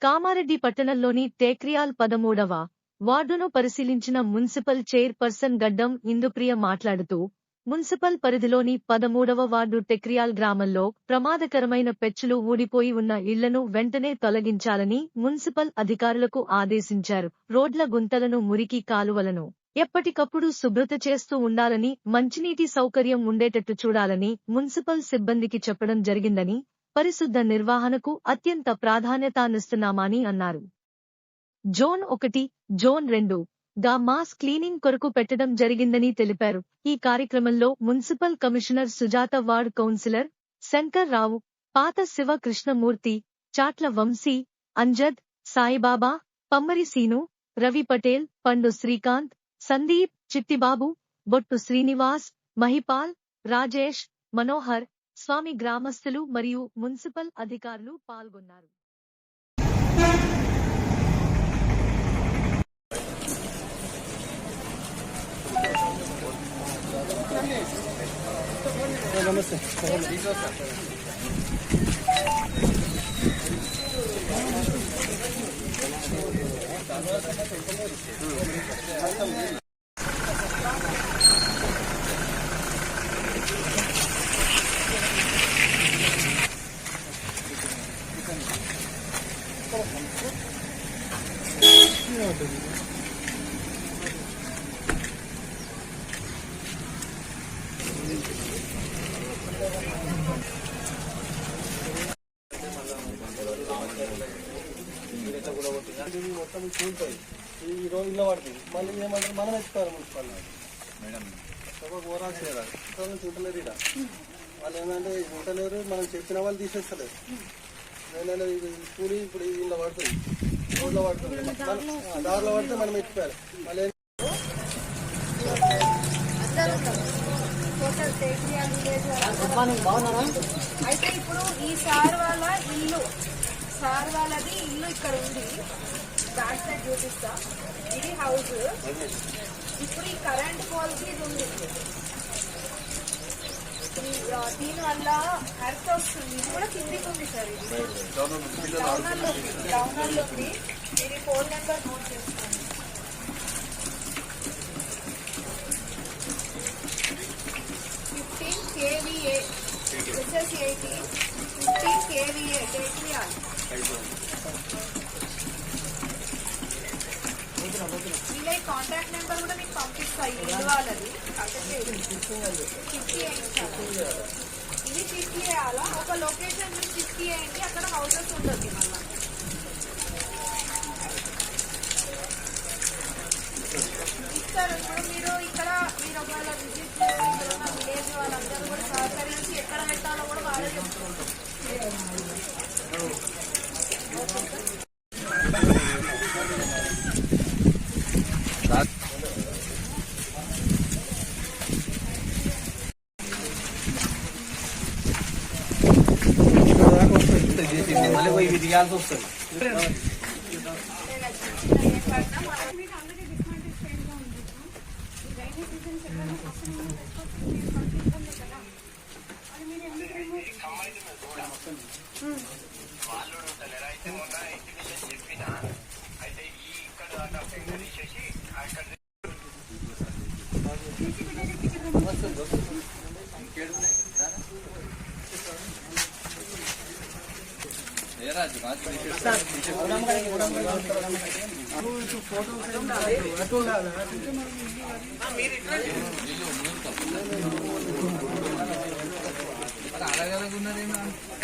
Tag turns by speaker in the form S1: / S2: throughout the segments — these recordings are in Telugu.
S1: కామారెడ్డి పట్టణంలోని టేక్రియాల్ 13వ వార్డును పరిశీలించిన మున్సిపల్ చైర్పర్సన్ గడ్డం ఇందుప్రియ మాట్లాడుతూ, మున్సిపల్ పరిధిలోని 13వ వార్డు టెక్రియాల్ గ్రామంలో ప్రమాదకరమైన పెచ్చులు ఊడిపోయి ఉన్న ఇళ్లను వెంటనే తొలగించాలని మున్సిపల్ అధికారులకు ఆదేశించారు. రోడ్ల గుంతలను, మురికి కాలువలను ఎప్పటికప్పుడు శుభ్రత చేస్తూ ఉండాలని, మంచినీటి సౌకర్యం ఉండేటట్టు చూడాలని మున్సిపల్ సిబ్బందికి చెప్పడం జరిగిందని, పరిశుద్ధ నిర్వహణకు అత్యంత ప్రాధాన్యతనిస్తున్నామని అన్నారు. జోన్ 1, జోన్ 2 గా మాస్ క్లీనింగ్ కొరకు పెట్టడం జరిగిందని తెలిపారు. ఈ కార్యక్రమంలో municipal commissioner Sujata, ward councillor Shankar Rao, పాత శివ కృష్ణమూర్తి, చాట్ల వంశీ, అంజద్, సాయిబాబా, పమ్మరి సీను, రవి పటేల్, పండు శ్రీకాంత్, సందీప్, చిట్టిబాబు, బొట్టు శ్రీనివాస్, మహిపాల్, రాజేష్, మనోహర్, స్వామి, గ్రామస్తులు మరియు మున్సిపల్ అధికారులు పాల్గొన్నారు.
S2: నమస్తే. మొత్తం కూలిపోయి ఈ రోజు ఇళ్ళ పడుతుంది. మళ్ళీ ఏమంటారు, మనం ఎత్తుకోవాలి మున్సిపల్ ఓరాల్సి కదా చూడలేరు. ఇక్కడ వాళ్ళు ఏంటంటే ఉండలేరు, మనం చెప్పిన వాళ్ళు తీసేస్తలేరు. నేనే కూలి ఇప్పుడు ఇళ్ళ పడుతుంది, రోడ్లో పడుతుంది, దారిలో పడితే మనం ఎత్తుకోవాలి. మళ్ళీ
S3: అయితే ఇప్పుడు ఈ సార్ వాళ్ళది ఇల్లు ఇక్కడ ఉంది, బ్యాక్ సైడ్ చూపిస్తా. ఇది హౌస్. ఇప్పుడు ఈ కరెంట్ పోల్కి ఇది ఉంది, దీని వల్ల ఎర్త్ వస్తుంది. ఇది కూడా కిందికి ఉంది సార్, ఇది డౌనర్లోకి. ఇది 4 నెంబర్ నోట్ చేసుకోండి. 15 kVA, this is 18, 15 kVA, Tekriyal. ఇలా కాంటాక్ట్ నెంబర్ కూడా మీకు పంపిస్తాయి, ఇల్లు వాళ్ళది. ఇది చిట్టి వేయాలా, ఒక లొకేషన్ నుంచి చిట్టి వేయండి, అక్కడ హౌసెస్ ఉంటుంది. మళ్ళీ ఇస్తారు. ఇప్పుడు మీరు ఒకవేళ విజిట్ చేసి ఇక్కడ ఉన్న విలేజ్ వాళ్ళందరూ కూడా సహకరించి ఎక్కడ పెట్టాలో కూడా వాళ్ళే చెప్తుంటారు.
S2: మళ్ళీ పోయి ఇది దిగాల్సి వస్తుంది.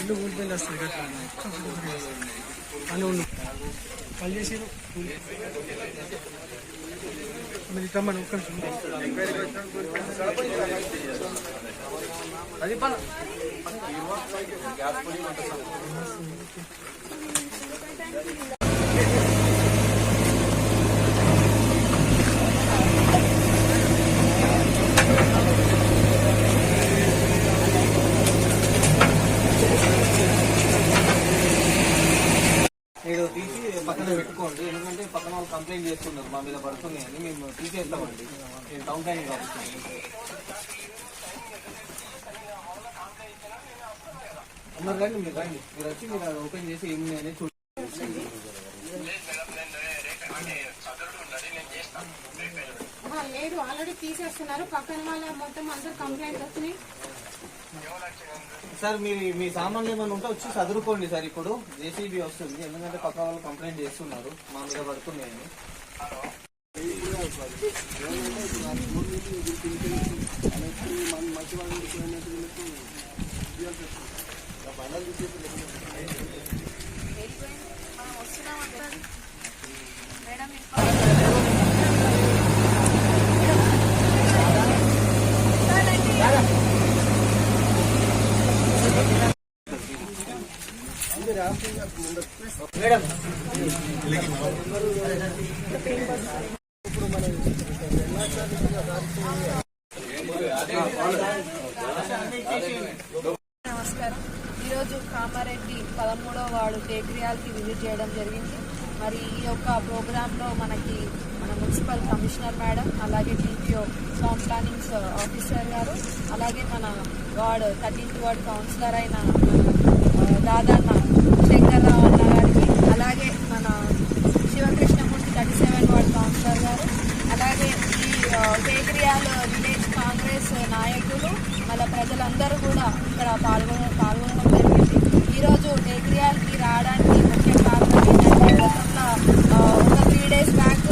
S2: ఇల్లు కూలిపోయింది వస్తుంది అని ఉండు పని చేసి మీరు రమ్మని ఒక్క అది పని మీరు తీసి పక్కన పెట్టుకోండి. ఎందుకంటే పక్కన వాళ్ళు కంప్లైంట్ చేస్తున్నారు, మా మీద పడుతుంది అని. మేము తీసేస్తామండి, నేను టౌన్ ప్లానింగ్ ఆఫీస్. అన్నారు కానీ మీరు రండి, మీరు వచ్చి మీరు ఓపెన్ చేసి ఏమి అనేది చూడండి.
S3: తీసేస్తున్నారు. పక్కన వాళ్ళ మొత్తం అందరు కంప్లైంట్ వచ్చినాయి.
S4: సార్ మీ సామాన్లు ఏమైనా ఉంటే వచ్చి చదువుకోండి సార్. ఇప్పుడు జేసీబీ వస్తుంది, ఎందుకంటే పక్క వాళ్ళు కంప్లైంట్ చేస్తున్నారు మా మీద పడుతున్నాయని. మేడం
S3: నమస్కారం. ఈరోజు కామారెడ్డి 13వ వార్డు టేక్రియాల్కి విజిట్ చేయడం జరిగింది. మరి ఈ యొక్క ప్రోగ్రాంలో మన మున్సిపల్ కమిషనర్ మేడం, అలాగే టీపీఓ టౌన్ ప్లానింగ్ ఆఫీసర్ గారు, అలాగే మన వార్డ్ 13th వార్డ్ కౌన్సిలర్ అయిన దాదాన్న శంకర్రావు అన్న గారికి, అలాగే మన శివకృష్ణమూర్తి 37 వార్డ్ కౌన్సిలర్ గారు, అలాగే ఈ టేక్రియాల్ విలేజ్ కాంగ్రెస్ నాయకులు, మళ్ళీ ప్రజలందరూ కూడా ఇక్కడ పాల్గొనడం జరిగింది. ఈరోజు టేక్రియాల్కి రావడానికి ముఖ్య కారణం ఏంటంటే గతంలో ఒక 3 days బ్యాక్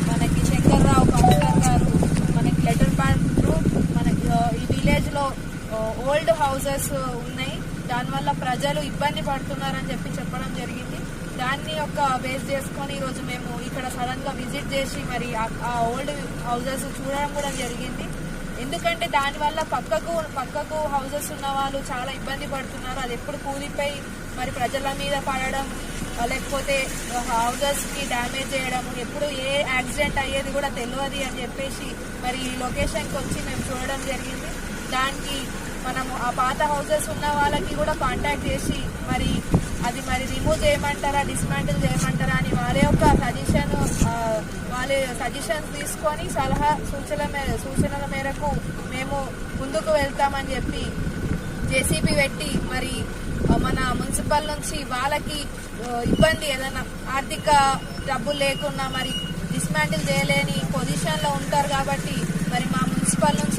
S3: మనకి శంకర్రావు కౌన్సిలర్ గారు మనకి లెటర్ ప్యాడ్ మనకి ఈ విలేజ్లో ఓల్డ్ హౌసెస్ ఉన్నాయి, దానివల్ల ప్రజలు ఇబ్బంది పడుతున్నారని చెప్పడం జరిగింది. దాన్ని ఒక బేస్ చేసుకొని ఈరోజు మేము ఇక్కడ సడన్ గా విజిట్ చేసి మరి ఆ ఓల్డ్ హౌసెస్ చూడడం కూడా జరిగింది. ఎందుకంటే దానివల్ల పక్కకు హౌసెస్ ఉన్న వాళ్ళు చాలా ఇబ్బంది పడుతున్నారు. అది ఎప్పుడు కూలిపోయి మరి ప్రజల మీద పడడం, లేకపోతే హౌసెస్ కి డ్యామేజ్ చేయడం, ఎప్పుడు ఏ యాక్సిడెంట్ అయ్యేది కూడా తెలియదు అని చెప్పేసి మరి ఈ లొకేషన్కి వచ్చి మేము చూడడం జరిగింది. దానికి మనము ఆ పాత హౌసెస్ ఉన్న వాళ్ళకి కూడా కాంటాక్ట్ చేసి మరి అది రిమూవ్ చేయమంటారా, డిస్మాంటిల్ చేయమంటారా అని వాళ్ళ సజెషన్స్ తీసుకొని సలహా సూచనల మేరకు మేము ముందుకు వెళ్తామని చెప్పి జేసీబీ పెట్టి మరి మన మున్సిపల్ నుంచి వాళ్ళకి ఇబ్బంది ఏదైనా ఆర్థిక డబ్బులు లేకున్నా మరి డిస్మాంటిల్ చేయలేని పొజిషన్లో ఉంటారు కాబట్టి మరి మా మున్సిపల్ నుంచి